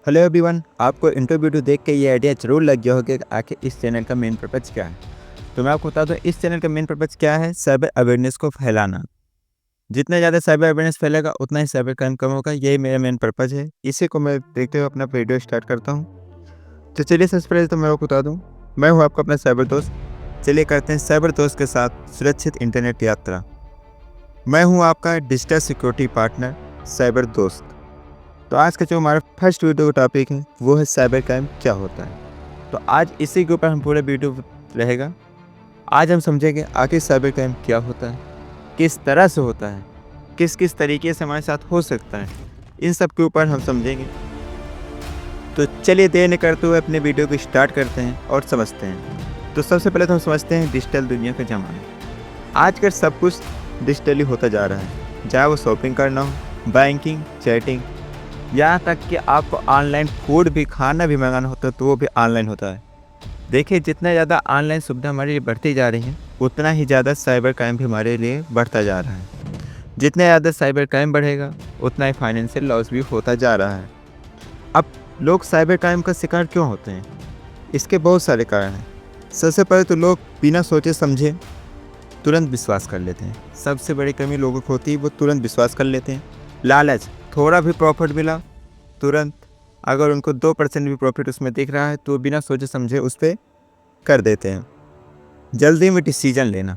Hello everyone, आपको intro video देख के ये आइडिया ज़रूर लग गया होगा कि आखिर इस चैनल का मेन पर्पज़ क्या है। तो मैं आपको बता दूं, इस चैनल का मेन पर्पज़ क्या है। साइबर अवेयरनेस को फैलाना। जितना ज़्यादा साइबर अवेयरनेस फैलेगा उतना ही साइबर क्राइम कम होगा। यही मेरा मेन पर्पज़ है। इसी को मैं देखते हुए अपना वीडियो स्टार्ट करता हूँ। तो चलिए सबसे पहले तो मैं आपको बता दूँ, मैं हूँ आपका अपना साइबर दोस्त। चलिए करते हैं साइबर दोस्त के साथ सुरक्षित इंटरनेट यात्रा। मैं हूँ आपका डिजिटल सिक्योरिटी पार्टनर साइबर दोस्त। तो आज का जो हमारा फर्स्ट वीडियो का टॉपिक है वो है साइबर क्राइम क्या होता है। तो आज इसी के ऊपर हम पूरा वीडियो रहेगा। आज हम समझेंगे आखिर साइबर क्राइम क्या होता है, किस तरह से होता है, किस किस तरीके से हमारे साथ हो सकता है, इन सब के ऊपर हम समझेंगे। तो चलिए देर न करते हुए अपने वीडियो को स्टार्ट करते हैं और समझते हैं। तो सबसे पहले तो हम समझते हैं डिजिटल दुनिया का ज़माना। आजकल सब कुछ डिजिटली होता जा रहा है, चाहे वो शॉपिंग करना हो, बैंकिंग, चैटिंग, यहाँ तक कि आपको ऑनलाइन फूड भी, खाना भी मंगाना होता है तो वो भी ऑनलाइन होता है। देखिए, जितना ज़्यादा ऑनलाइन सुविधा हमारे लिए बढ़ती जा रही है उतना ही ज़्यादा साइबर क्राइम भी हमारे लिए बढ़ता जा रहा है। जितना ज़्यादा साइबर क्राइम बढ़ेगा उतना ही फाइनेंशियल लॉस भी होता जा रहा है। अब लोग साइबर क्राइम का शिकार क्यों होते हैं? इसके बहुत सारे कारण हैं। सबसे पहले तो लोग बिना सोचे समझे तुरंत विश्वास कर लेते हैं। सबसे बड़ी कमी लोगों को होती है, वो तुरंत विश्वास कर लेते हैं। लालच, थोड़ा भी प्रॉफिट मिला तुरंत, अगर उनको 2% भी प्रॉफिट उसमें दिख रहा है तो बिना सोचे समझे उस पर कर देते हैं। जल्दी में डिसीजन लेना,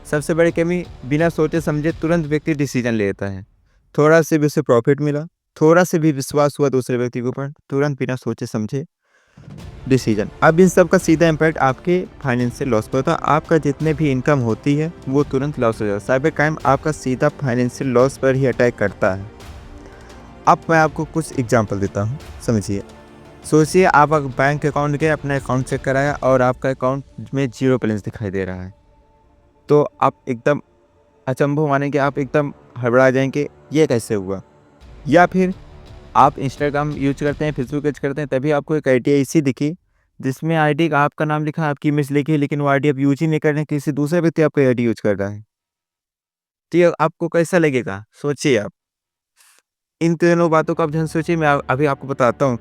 सबसे बड़ी कमी, बिना सोचे समझे तुरंत व्यक्ति डिसीजन लेता है। थोड़ा से भी उसे प्रॉफिट मिला, थोड़ा से भी विश्वास हुआ दूसरे व्यक्ति के ऊपर, तुरंत बिना सोचे समझे डिसीजन। अब इन सब का सीधा इम्पैक्ट आपके फाइनेंशियल लॉस पर होता है। आपका जितने भी इनकम होती है वो तुरंत लॉस हो जाता है। साइबर क्राइम आपका सीधा फाइनेंशियल लॉस पर ही अटैक करता है। अब मैं आपको कुछ एग्जांपल देता हूँ, समझिए। सोचिए आप बैंक अकाउंट गए, अपना अकाउंट चेक कराया और आपका अकाउंट में 0 बैलेंस दिखाई दे रहा है। तो आप एकदम अचंभव मानेंगे, आप एकदम हड़बड़ा जाएंगे, ये कैसे हुआ। या फिर आप इंस्टाग्राम यूज करते हैं, फेसबुक यूज करते हैं, तभी आपको एक आईडी ऐसी दिखी जिसमें आईडी का आपका नाम लिखा, आपकी इमेज लिखी, लेकिन वो आईडी आप यूज ही नहीं कर रहे हैं, किसी दूसरे व्यक्ति आपका आईडी यूज कर रहा है। तो ये आपको कैसा लगेगा, सोचिए आप। इन तीनों बातों को आप ध्यान सोचिए। मैं अभी आपको बताता हूँ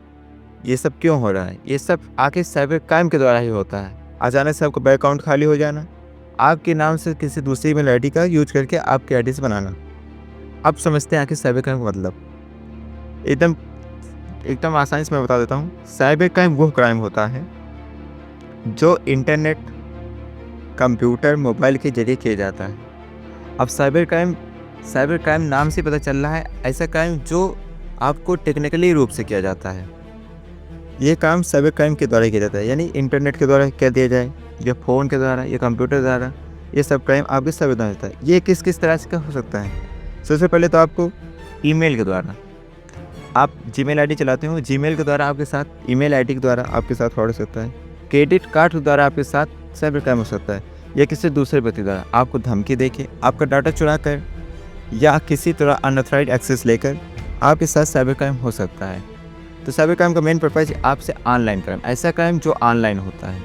ये सब क्यों हो रहा है। ये सब आखिर साइबर क्राइम के द्वारा ही होता है। अचानक से आपका बैंक अकाउंट खाली हो जाना, आपके नाम से किसी दूसरी ईमेल आईडी का यूज करके आपके आईडी से बनाना। अब समझते हैं आखिर साइबर क्राइम का मतलब। एकदम एकदम आसानी से मैं बता देता हूँ। साइबर क्राइम वो क्राइम होता है जो इंटरनेट, कंप्यूटर, मोबाइल के जरिए किया जाता है। अब साइबर क्राइम नाम से पता चल रहा है ऐसा क्राइम जो आपको टेक्निकली रूप से किया जाता है। ये काम साइबर क्राइम के द्वारा किया जाता है, यानी इंटरनेट के द्वारा क्या दिया जाए, या फ़ोन के द्वारा, या कंप्यूटर द्वारा, ये सब क्राइम आपके साइबर द्वारा होता है। ये किस किस तरह से का हो सकता है? सबसे पहले तो आपको ईमेल के द्वारा, आप जीमेल आईडी चलाते हो, जीमेल के द्वारा आपके साथ, ईमेल आईडी के द्वारा आपके साथ फ्रॉड हो सकता है। क्रेडिट कार्ड के द्वारा आपके साथ साइबर क्राइम हो सकता है, या किसी दूसरे व्यक्ति द्वारा आपको धमकी देके, आपका डाटा चुरा कर, या किसी तरह अनऑथराइज्ड एक्सेस लेकर आपके साथ साइबर क्राइम हो सकता है। तो साइबर क्राइम का मेन पर्पज़ आपसे ऑनलाइन क्राइम, ऐसा क्राइम जो ऑनलाइन होता है,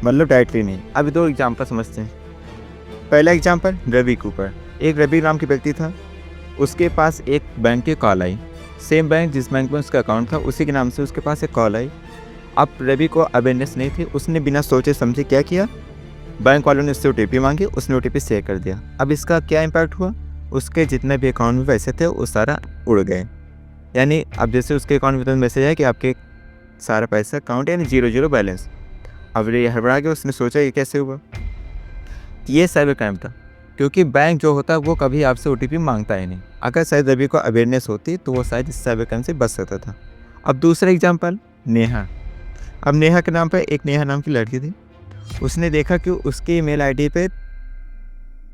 मतलब डायरेक्टली नहीं। अभी 2 एग्जाम्पल समझते हैं। पहला एग्जाम्पल रवि के ऊपर। एक रवि नाम के व्यक्ति था, उसके पास एक बैंक की कॉल आई। सेम बैंक जिस बैंक में उसका अकाउंट था उसी के नाम से उसके पास एक कॉल आई। अब रवि को अवेयरनेस नहीं थी, उसने बिना सोचे समझे क्या किया, बैंक वालों ने उससे OTP मांगी, उसने OTP शेयर कर दिया। अब इसका क्या इम्पैक्ट हुआ, उसके जितने भी अकाउंट में पैसे थे वो सारा उड़ गए। यानी अब जैसे उसके अकाउंट में तुरंत मैसेज आया कि आपके सारा पैसा अकाउंट, यानी 0 बैलेंस। अब ये हड़बड़ा गया, उसने सोचा ये कैसे हुआ। ये साइबर क्राइम था, क्योंकि बैंक जो होता है वो कभी आपसे OTP मांगता ही नहीं। अगर शायद रवि को अवेयरनेस होती तो वो शायद इस साइबर क्राइम से बच सकता था। अब दूसरा एग्जाम्पल, नेहा। अब नेहा के नाम पर एक नेहा नाम की लड़की थी। उसने देखा कि उसकी ईमेल आईडी पे,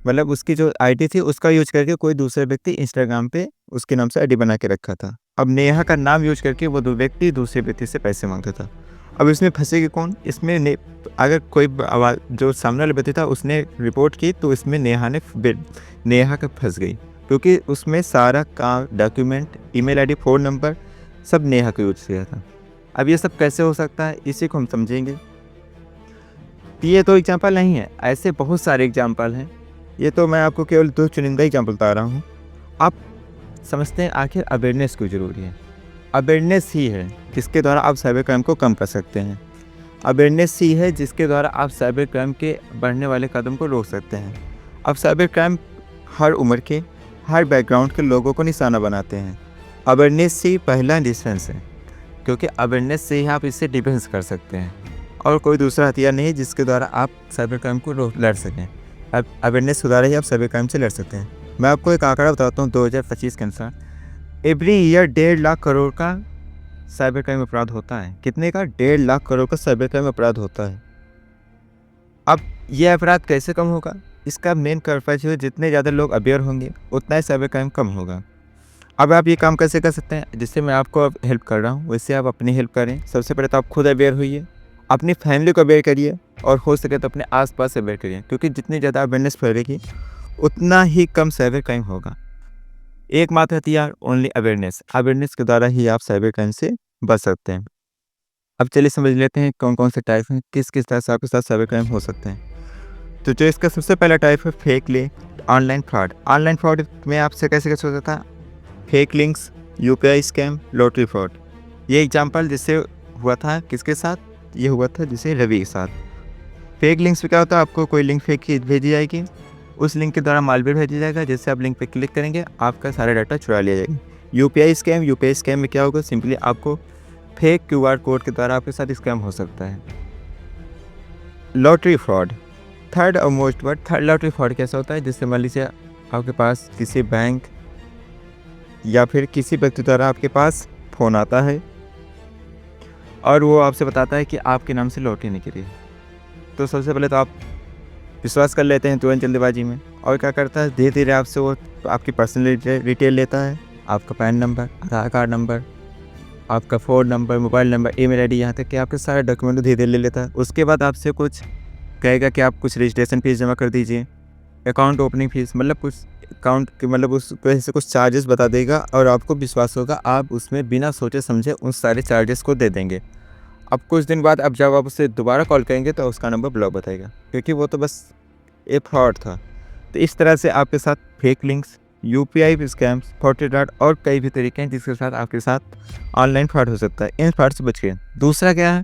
मतलब उसकी जो आईडी थी उसका यूज करके कोई दूसरे व्यक्ति इंस्टाग्राम पे उसके नाम से आईडी बना के रखा था। अब नेहा का नाम यूज करके वो व्यक्ति दूसरे व्यक्ति से पैसे मांगता था। अब इसमें फंसेगी कौन? इसमें अगर कोई आवाज़ जो सामने वाले व्यक्ति था उसने रिपोर्ट की तो इसमें नेहा का फंस गई, क्योंकि उसमें सारा काम, document, email ID, phone number सब नेहा का यूज किया था। अब ये सब कैसे हो सकता है, इसी को हम समझेंगे। ये तो एग्जाम्पल नहीं है, ऐसे बहुत सारे एग्जाम्पल हैं। ये तो मैं आपको केवल 2 चुनिंदा एग्जाम्पल बता रहा हूँ। आप समझते हैं आखिर अवेयरनेस क्यों ज़रूरी है। अवेयरनेस ही है जिसके द्वारा आप साइबर क्राइम को कम कर सकते हैं। अवेयरनेस ही है जिसके द्वारा आप साइबर क्राइम के बढ़ने वाले कदम को रोक सकते हैं। अब साइबर क्राइम हर उम्र के, हर बैकग्राउंड के लोगों को निशाना बनाते हैं। अवेयरनेस ही पहला डिफेंस है, क्योंकि अवेयरनेस से ही आप इससे डिफेंस कर सकते हैं और कोई दूसरा हथियार नहीं है जिसके द्वारा आप साइबर क्राइम को लड़ सकें। अब अवेयरनेस के द्वारा ही आप साइबर क्राइम से लड़ सकते हैं। मैं आपको एक आंकड़ा बताता हूँ 2025 के अनुसार एवरी ईयर 1.5 लाख करोड़ का साइबर क्राइम अपराध होता है। कितने का? 1.5 लाख करोड़ का साइबर क्राइम अपराध होता है। अब यह अपराध कैसे कम होगा? इसका मेन पर्पज है जितने ज़्यादा लोग अवेयर होंगे उतना ही साइबर क्राइम कम होगा। अब आप ये काम कैसे कर सकते हैं? जिससे मैं आपको अब हेल्प कर रहा हूँ वैसे आप अपनी हेल्प करें। सबसे पहले तो आप खुद अवेयर होइए, अपनी फैमिली को अवेयर करिए और हो सके तो अपने आसपास अवेयर करिए, क्योंकि जितनी ज़्यादा अवेयरनेस फैलेगी उतना ही कम साइबर क्राइम होगा। एकमात्र हथियार ओनली अवेयरनेस। अवेयरनेस के द्वारा ही आप साइबर क्राइम से बच सकते हैं। अब चलिए समझ लेते हैं कौन कौन से टाइप हैं, किस किस तरह से आपके साथ साइबर क्राइम हो सकते हैं। तो जो इसका सबसे पहला टाइप है fake link, online fraud. Online fraud में आपसे कैसे कैसे हो सकता है? Fake links, UPI scam, lottery fraud. ये एग्जाम्पल जिससे हुआ था किसके साथ? ये हुआ था जिसे रवि के साथ। फेक लिंक्स में क्या होता है? आपको कोई लिंक फेक भेजी जाएगी, उस लिंक के द्वारा मालवेयर भेजा जाएगा, जैसे आप लिंक पे क्लिक करेंगे आपका सारा डाटा चुरा लिया जाएगा। यूपीआई स्कैम में क्या होगा? सिंपली आपको फेक क्यूआर कोड के द्वारा आपके साथ स्कैम हो सकता है। लॉटरी फ्रॉड, थर्ड और most word. Third lottery fraud कैसा होता है? जिससे मान लीजिए आपके पास किसी बैंक या फिर किसी व्यक्ति द्वारा आपके पास फ़ोन आता है और वो आपसे बताता है कि आपके नाम से लॉटरी निकली है। तो सबसे पहले तो आप विश्वास कर लेते हैं तुरंत जल्दबाजी में, और क्या करता है धीरे धीरे आपसे वो आपकी पर्सनल डिटेल लेता है, आपका पैन नंबर, आधार कार्ड नंबर, आपका phone number, mobile number, email ID, यहाँ तक कि आपके सारे डॉक्यूमेंट धीरे धीरे ले लेता है। उसके बाद आपसे कुछ कहेगा कि आप कुछ रजिस्ट्रेशन फ़ीस जमा कर दीजिए, अकाउंट ओपनिंग फ़ीस, मतलब कुछ अकाउंट के मतलब उस वजह से कुछ चार्जेस बता देगा और आपको विश्वास होगा, आप उसमें बिना सोचे समझे उन सारे चार्जेस को दे देंगे। अब कुछ दिन बाद अब जब आप उससे दोबारा कॉल करेंगे तो उसका नंबर ब्लॉक बताएगा, क्योंकि वो तो बस एक फ्रॉड था। तो इस तरह से आपके साथ fake links, UPI scams, fraud और कई भी तरीके हैं जिसके साथ आपके साथ ऑनलाइन फ्रॉड हो सकता है। इन फ्रॉड से बचिए। दूसरा क्या है?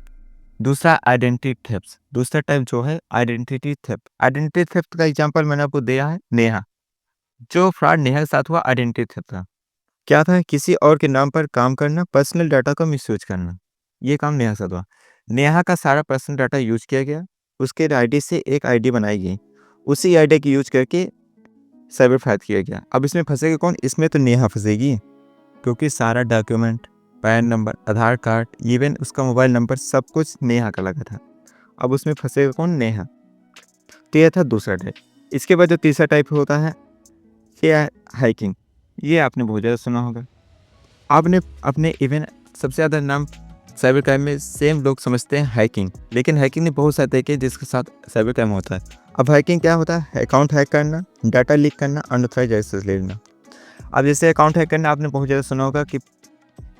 दूसरा आइडेंटिटी थेफ्ट। दूसरा टाइप जो है आइडेंटिटी थेफ्ट। आइडेंटिटी थेफ्ट का एग्जांपल मैंने आपको दिया है नेहा। जो फ्रॉड नेहा के साथ हुआ आइडेंटिटी थेफ्ट था। क्या था? किसी और के नाम पर काम करना, पर्सनल डाटा का मिसयूज करना। ये काम नेहा के साथ हुआ। नेहा का सारा पर्सनल डाटा यूज किया गया, उसके आईडी से एक आईडी बनाई गई, उसी आईडी की यूज करके साइबर फ्रॉड किया गया। अब इसमें फंसेगा कौन? इसमें तो नेहा फंसेगी, क्योंकि सारा डॉक्यूमेंट, पैन नंबर, आधार कार्ड, इवन उसका मोबाइल नंबर सब कुछ नेहा का लगा था। अब उसमें फंसेगा कौन? नेहा। तो यह था दूसरा टाइप। इसके बाद जो तीसरा टाइप होता है ये है हैकिंग। ये आपने बहुत ज़्यादा सुना होगा। आपने अपने इवन सबसे ज़्यादा नाम साइबर क्राइम में सेम लोग समझते हैं हैकिंग, लेकिन हैकिंग ने बहुत सारे तरीके जिसके साथ साइबर क्राइम होता है। अब हैकिंग क्या होता है? अकाउंट हैक करना, डाटा लीक करना, अनऑथराइज्ड एक्सेस लेना। अब जैसे अकाउंट हैक करना आपने बहुत ज़्यादा सुना होगा कि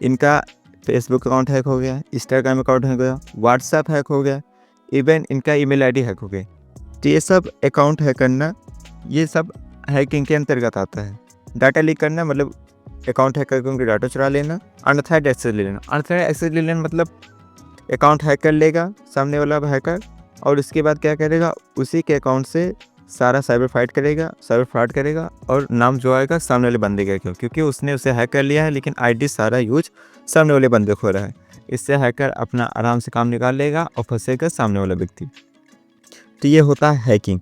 इनका फेसबुक अकाउंट हैक हो गया, इंस्टाग्राम अकाउंट हैक हो गया, व्हाट्सएप हैक हो गया, इवन इनका ईमेल आईडी हैक हो गई। तो ये सब अकाउंट हैक करना, ये सब हैकिंग के अंतर्गत आता है। डाटा लीक करना मतलब अकाउंट हैक करके उनके डाटा चुरा लेना। अनऑथराइज्ड एक्सेस ले लेना, अनऑथराइज्ड एक्सेस ले लेना मतलब अकाउंट हैक कर लेगा सामने वाला हैकर, और उसके बाद क्या करेगा? उसी के अकाउंट से सारा साइबर फ्रॉड करेगा और नाम जो आएगा सामने वाले बंदे का, क्योंकि उसने उसे हैक कर लिया है लेकिन आईडी सारा यूज सामने वाले बंदे को हो रहा है। इससे हैकर अपना आराम से काम निकाल लेगा और फंसेगा सामने वाला व्यक्ति। तो ये होता है हैकिंग।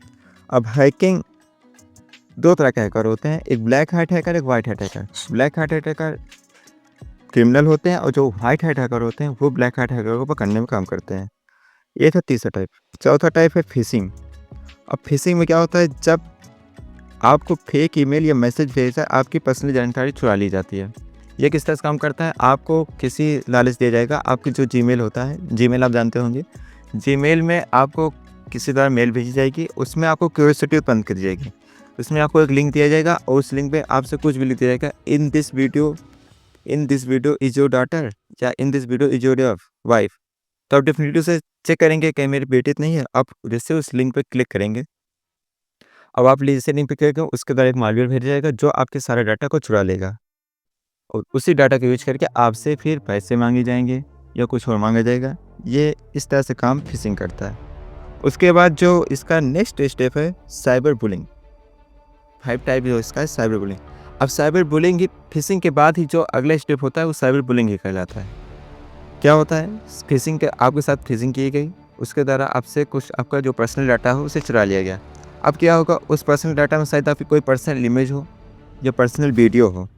अब हैकिंग दो तरह के हैकर होते हैं, एक ब्लैक हैट हैकर, एक white hat hacker. Black hat hacker criminal होते हैं और जो वाइट हैट हैकर होते हैं वो ब्लैक हैट हैकर को पकड़ने में काम करते हैं। ये था तीसरा टाइप। चौथा टाइप है फिशिंग। अब फिशिंग में क्या होता है? जब आपको फेक ईमेल या मैसेज भेजा आपकी पर्सनल जानकारी चुरा ली जाती है। ये किस तरह से काम करता है? आपको किसी लालच दिया जाएगा, आपकी जो जीमेल होता है, जीमेल आप जानते होंगे, जीमेल में आपको किसी द्वारा मेल भेजी जाएगी, उसमें आपको क्यूरियोसिटी उत्पन्न करी जाएगी। उसमें आपको एक लिंक दिया जाएगा और उस लिंक पे आपसे कुछ भी लिख दिया जाएगा, in this video is your daughter, या in this video is your wife. तो आप डेफिनेटली उसे चेक करेंगे कि मेरी बेटी तो नहीं है। आप जैसे उस लिंक पे क्लिक करेंगे, अब आप जैसे लिंक पे क्लिक करेंगे उसके द्वारा एक मालवेयर भेजा जाएगा जो आपके सारे डाटा को चुरा लेगा। और उसी डाटा को यूज करके आपसे फिर पैसे मांगे जाएंगे या कुछ और मांगा जाएगा। ये इस तरह से काम फिशिंग करता है। उसके बाद जो इसका नेक्स्ट स्टेप है साइबर बुलिंग। 5 टाइप जो इसका है साइबर बुलिंग। अब साइबर बुलिंग ही फिशिंग के बाद ही जो अगला स्टेप होता है वो साइबर बुलिंग ही कहलाता है। क्या होता है, फिशिंग के आपके साथ फिशिंग की गई, उसके द्वारा आपसे कुछ आपका जो पर्सनल डाटा हो उसे चुरा लिया गया। अब क्या होगा, उस पर्सनल डाटा में शायद आपकी कोई पर्सनल इमेज हो या पर्सनल वीडियो हो।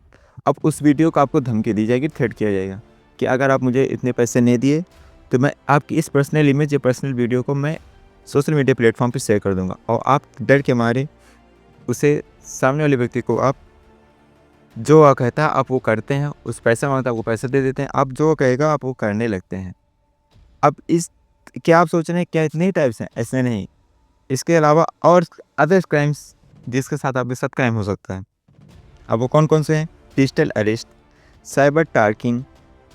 अब उस वीडियो को आपको धमकी दी जाएगी, थ्रेट किया जाएगा कि अगर आप मुझे इतने पैसे नहीं दिए तो मैं आपकी इस पर्सनल इमेज या पर्सनल वीडियो को मैं सोशल मीडिया प्लेटफॉर्म पर शेयर कर दूंगा। और आप डर के मारे उसे सामने वाले व्यक्ति को आप जो कहता है आप वो करते हैं, उस पैसा मांगता है आपको पैसे दे देते हैं, आप जो कहेगा आप वो करने लगते हैं। अब इस क्या आप सोच रहे हैं क्या इतने ही टाइप्स हैं? ऐसे नहीं, इसके अलावा और अदर क्राइम्स जिसके साथ आपके साथ क्राइम हो सकता है। अब वो कौन कौन से हैं? डिजिटल अरेस्ट, साइबर टार्किंग,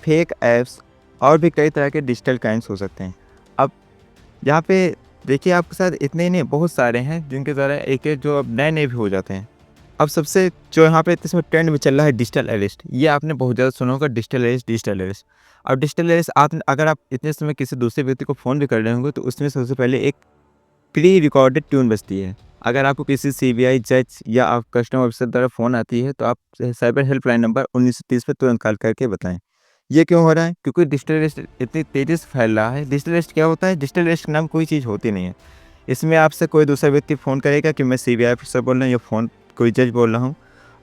फेक ऐप्स और भी कई तरह के डिजिटल क्राइम्स हो सकते हैं। अब यहाँ पे देखिए आपके साथ इतने ही नहीं, बहुत सारे हैं जिनके द्वारा एक एक जो अब नए नए भी हो जाते हैं। अब सबसे जो यहाँ पे इसमें ट्रेंड में चल रहा है डिजिटल अरेस्ट, ये आपने बहुत ज़्यादा सुना होगा, डिजिटल अरेस्ट डिजिटल अरेस्ट। अब डिजिटल अरेस्ट आप अगर आप इतने समय किसी दूसरे व्यक्ति को फ़ोन भी कर रहे होंगे तो उसमें सबसे पहले एक प्री रिकॉर्डेड ट्यून बजती है। अगर आपको किसी सीबीआई जज या आप कस्टमर ऑफिसर द्वारा फ़ोन आती है तो आप साइबर हेल्पलाइन नंबर 1930 पे तुरंत कॉल करके बताएं। ये क्यों हो रहा है? क्योंकि डिजिटल अरेस्ट इतनी तेज़ी से फैल रहा है। डिजिटल अरेस्ट क्या होता है? डिजिटल अरेस्ट नाम कोई चीज़ होती नहीं है। इसमें आपसे कोई दूसरा व्यक्ति फ़ोन करेगा कि मैं सीबीआई ऑफिसर बोल रहा हूँ या फ़ोन कोई जज बोल रहा हूँ,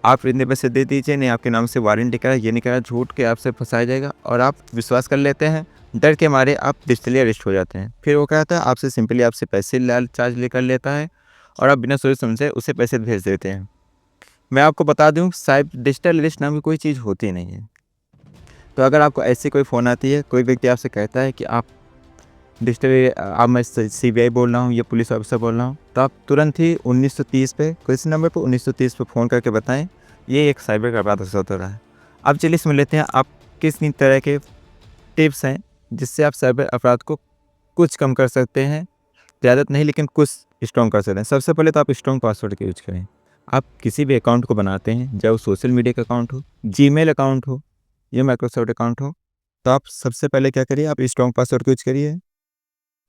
आप इतने पैसे दे दीजिए, नहीं आपके नाम से वारंट निकला, ये निकला, झूठ के आपसे फंसाया जाएगा और आप विश्वास कर लेते हैं। डर के मारे आप डिजिटली अरेस्ट हो जाते हैं। फिर वो क्या होता है, आपसे सिंपली आपसे पैसे लाल चार्ज लेकर लेता है और आप बिना सोचे समझे उसे पैसे भेज देते हैं। मैं आपको बता दूं, डिजिटल अरेस्ट नाम की कोई चीज़ होती नहीं है। तो अगर आपको ऐसी कोई फ़ोन आती है, कोई व्यक्ति आपसे कहता है कि आप डिजिटली अब मैं सीबीआई बोल रहा हूँ या पुलिस ऑफिसर बोल रहा हूँ, तो आप तुरंत ही 1930 पे किसी नंबर पर 1930 पे फ़ोन करके बताएं। ये एक साइबर का अपराध हो रहा है। अब चलिए समझ लेते हैं आप किस तरह के टिप्स हैं जिससे आप साइबर अपराध को कुछ कम कर सकते हैं। ज़्यादा नहीं लेकिन कुछ स्ट्रॉन्ग कर सकते हैं। सबसे पहले तो आप स्ट्रॉन्ग पासवर्ड का यूज करें। आप किसी भी अकाउंट को बनाते हैं, चाहे वो सोशल मीडिया का अकाउंट हो, जीमेल अकाउंट हो या माइक्रोसॉफ्ट अकाउंट हो, तो आप सबसे पहले क्या करिए, आप स्ट्रॉन्ग पासवर्ड का यूज करिए।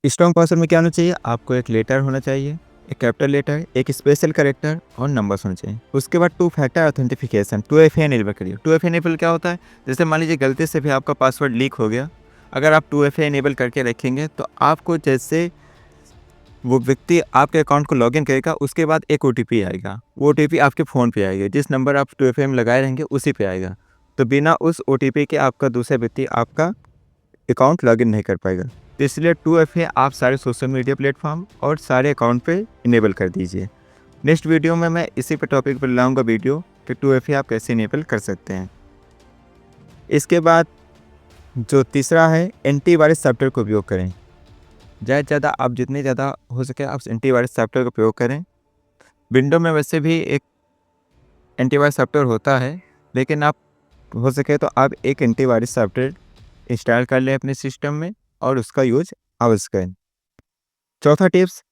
स्ट्रॉन्ग पासवर्ड में क्या होना चाहिए? आपको एक लेटर होना चाहिए, एक कैपिटल लेटर, एक स्पेशल कैरेक्टर और नंबर्स होने चाहिए। उसके बाद 2 फैक्टर ऑथेंटिफिकेशन 2FA एनेबल करिए। 2FA एनेबल क्या होता है? जैसे मान लीजिए गलती से भी आपका पासवर्ड लीक हो गया, अगर आप 2FA एनेबल करके रखेंगे तो आपको जैसे वो व्यक्ति आपके अकाउंट को लॉगिन करेगा उसके बाद एक OTP आएगा। वो OTP आपके फ़ोन पे आएगा, जिस नंबर आप 2FA में लगाए रहेंगे उसी पे आएगा। तो बिना उस OTP के आपका दूसरा व्यक्ति आपका अकाउंट लॉगिन नहीं कर पाएगा। तो इसलिए 2FA आप सारे सोशल मीडिया प्लेटफॉर्म और सारे अकाउंट पे इनेबल कर दीजिए। नेक्स्ट वीडियो में मैं इसी पे टॉपिक पर लाऊंगा वीडियो कि 2FA आप कैसे इनेबल कर सकते हैं। इसके बाद जो तीसरा है, एंटीवायरस सॉफ्टवेयर का उपयोग करें। ज़्यादा से ज़्यादा आप जितने ज़्यादा हो सके आप एंटीवायरस सॉफ्टवेयर का उपयोग करें। विंडो में वैसे भी एक एंटीवायरस सॉफ्टवेयर होता है, लेकिन आप हो सके तो आप एक एंटीवायरस सॉफ्टवेयर इंस्टॉल कर लें अपने सिस्टम में और उसका यूज अवश्य करें। चौथा टिप्स,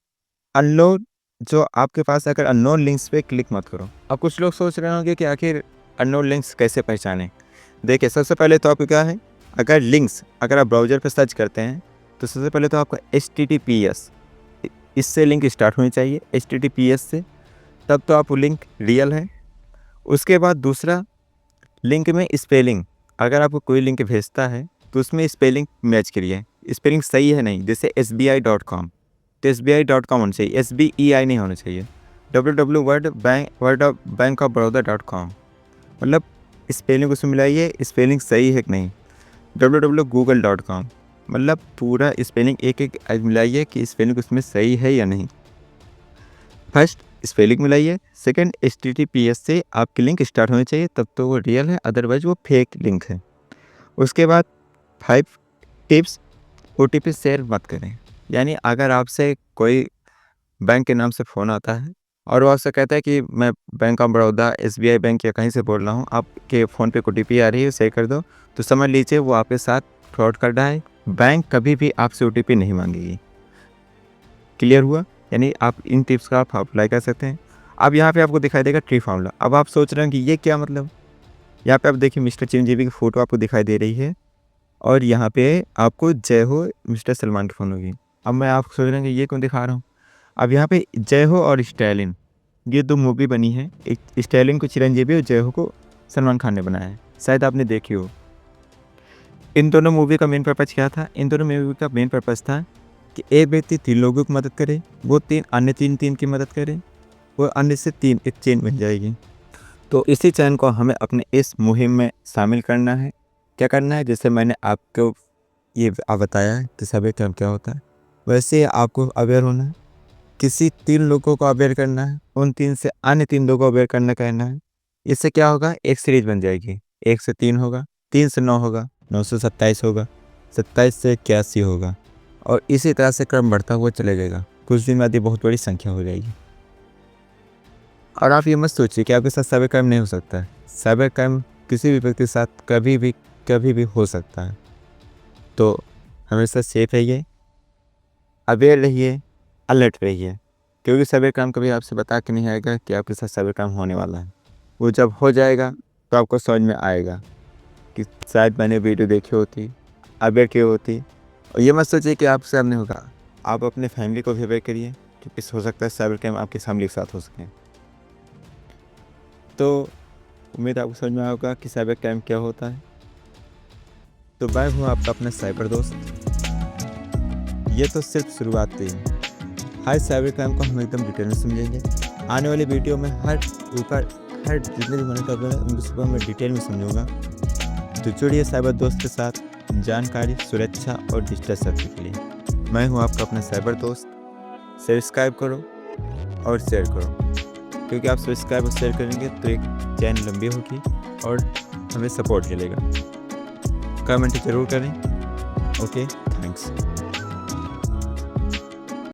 अननोन जो आपके पास अगर अननोन लिंक्स पे क्लिक मत करो। अब कुछ लोग सोच रहे होंगे कि आखिर अननोन लिंक्स कैसे पहचानें। देखिए सबसे पहले तो आपको क्या है, अगर आप ब्राउज़र पे सर्च करते हैं तो सबसे पहले तो आपका HTTPS इससे लिंक स्टार्ट होनी चाहिए, HTTPS से, तब तो आप वो लिंक रियल है। उसके बाद दूसरा, लिंक में स्पेलिंग, अगर आपको कोई लिंक भेजता है तो उसमें स्पेलिंग मैच करिए। स्पेलिंग सही है नहीं, जैसे SBI.com तो SBI.com होना चाहिए, SBEI नहीं होना चाहिए। www.bankofbaroda.com मतलब स्पेलिंग उसमें मिलाइए, स्पेलिंग सही है कि नहीं। www.google.com मतलब पूरा स्पेलिंग एक एक मिलाइए कि स्पेलिंग उसमें सही है या नहीं। फर्स्ट स्पेलिंग मिलाइए, सेकंड HTTPS से आपकी लिंक स्टार्ट होनी चाहिए, तब तो वो रियल है, अदरवाइज वो फेक लिंक है। उसके बाद 5 टिप्स, OTP शेयर मत करें। यानी अगर आपसे कोई बैंक के नाम से फ़ोन आता है और वो आपसे कहता है कि मैं bank of Baroda, SBI bank या कहीं से बोल रहा हूँ, आपके फ़ोन पे OTP आ रही है, शेयर कर दो, तो समझ लीजिए वो आपके साथ फ्रॉड कर रहा है। बैंक कभी भी आपसे OTP नहीं मांगेगी। क्लियर हुआ? यानी आप इन टिप्स का आप अप्लाई कर सकते हैं। अब यहाँ पे आपको दिखाई देगा ट्री फार्मूला। अब आप सोच रहे हैं कि ये क्या मतलब, यहाँ पे आप देखिए मिस्टर चिरंजीवी की फ़ोटो आपको दिखाई दे रही है और यहाँ पे आपको जय हो मिस्टर सलमान की फ़ोन होगी। अब मैं आप सोच रहे हैं कि ये क्यों दिखा रहा हूँ? अब यहाँ पे जय हो और स्टालिन ये 2 मूवी बनी है। एक स्टालिन को चिरंजीवी और जय हो को सलमान खान ने बनाया है। शायद आपने देखी हो। इन दोनों मूवी का मेन पर्पज़ क्या था? इन दोनों मूवी का मेन पर्पज़ था कि एक व्यक्ति 3 लोगों की मदद करे, वो 3 अन्य 3 की मदद करे, वो अन्य से 3 एक चेन बन जाएगी। तो इसी चैन को हमें अपने इस मुहिम में शामिल करना है। क्या करना है? जैसे मैंने आपको ये बताया है कि साइबर क्राइम क्या होता है, वैसे ही आपको अवेयर होना है। किसी 3 लोगों को अवेयर करना है, उन 3 से अन्य 3 लोगों को अवेयर करना कहना है। इससे क्या होगा? एक सीरीज़ बन जाएगी। 1 से 3 होगा, 3 से 9 होगा, 9 से 27 होगा, 27 से 81 होगा और इसी तरह से क्रम बढ़ता हुआ चला जाएगा। कुछ दिन बाद ये बहुत बड़ी संख्या हो जाएगी। और आप ये मत सोचिए कि आपके साथ साइबर क्राइम नहीं हो सकता है। साइबर क्राइम किसी भी व्यक्ति के साथ कभी भी हो सकता है। तो हमेशा सेफ रहिए, अवेयर रहिए, अलर्ट रहिए, क्योंकि साइबर क्राइम कभी आपसे बता के नहीं आएगा कि आपके साथ साइबर क्राइम होने वाला है। वो जब हो जाएगा तो आपको समझ में आएगा कि शायद मैंने वीडियो देखी होती, अवेयर की होती। और ये मत सोचिए कि आपके सामने होगा। आप अपने फैमिली को भी अवेयर करिए, क्योंकि हो सकता है साइबर क्राइम आपकी फैमिली के साथ हो सके। तो उम्मीद आपको समझ में आया होगा कि साइबर क्राइम क्या होता है। तो मैं हूँ आपका अपना साइबर दोस्त। ये तो सिर्फ शुरुआत थी। हर साइबर क्राइम को हम एकदम डिटेल में समझेंगे। आने वाली वीडियो में हर जितने भी मैंने टॉपिक है उनको सुबह मैं डिटेल में समझूंगा। तो जुड़िए साइबर दोस्त के साथ जानकारी, सुरक्षा और डिजिटल सेफ्टी के लिए। मैं हूँ आपका अपना साइबर दोस्त। सब्सक्राइब करो और शेयर करो, क्योंकि आप सब्सक्राइब और शेयर करेंगे तो एक चैन लंबी होगी और हमें सपोर्ट मिलेगा। कमेंट ज़रूर करें। Okay, thanks.